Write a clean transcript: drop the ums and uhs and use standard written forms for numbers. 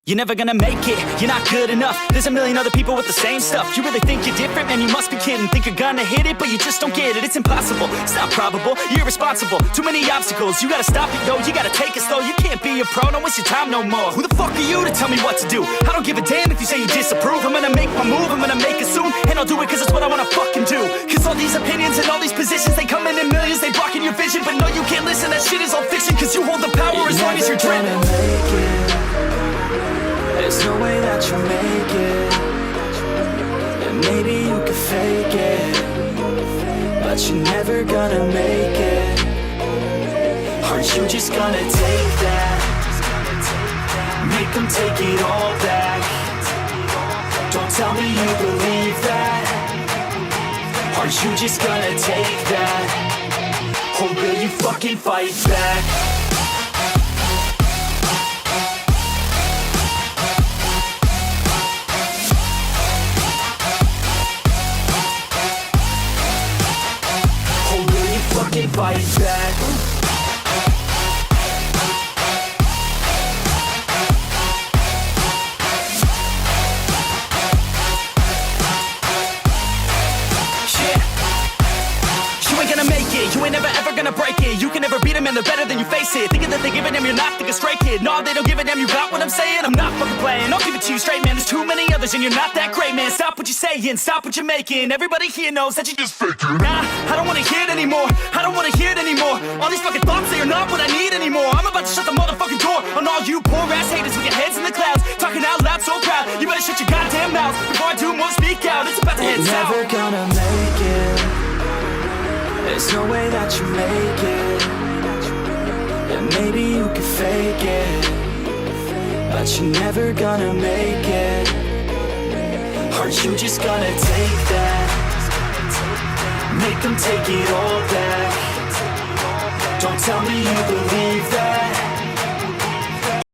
You're never gonna make it, you're not good enough. There's a million other people with the same stuff. You really think you're different? Man, you must be kidding. Think you're gonna hit it, but you just don't get it. It's impossible, it's not probable, you're irresponsible. Too many obstacles, you gotta stop it, yo. You gotta take it slow, you can't be a pro. Don't waste your time no more. Who the fuck are you to tell me what to do? I don't give a damn if you say you disapprove. I'm gonna make my move, I'm gonna make it soon. And I'll do it cause it's what I wanna fucking do. Cause all these opinions and all these positions, they come in millions, they blocking your vision. But no, you can't listen, that shit is all fiction. Cause you hold the power as long as you're dreaming. There's no way that you make it. And maybe you could fake it, but you're never gonna make it. Aren't you just gonna take that? Make them take it all back. Don't tell me you believe that. Aren't you just gonna take that? Or will you fucking fight back? Fight back. You ain't gonna make it, you ain't never ever gonna break it. You can never beat them and they're better than you face it. Thinking that they give a damn, you're not thinking straight, kid. No, they don't give a damn, you got what I'm saying? I'm not fucking playing, I'll give it to you straight, man. There's too many others and you're not that great, man. Stop what you're saying, stop what you're making. Everybody here knows that you just faking. Nah, I don't wanna hear it anymore, I don't wanna hear it anymore. All these fucking thoughts, they are not what I need anymore. I'm about to shut the motherfucking door on all you poor ass haters with your heads in the clouds, talking out loud so proud. You better shut your goddamn mouth before I do more, speak out. It's about to head south. You're never gonna make it. There's no way that you make it. And maybe you could fake it, but you're never gonna make it. Aren't you just gonna take that? Make them take it all back. Don't tell me you believe that.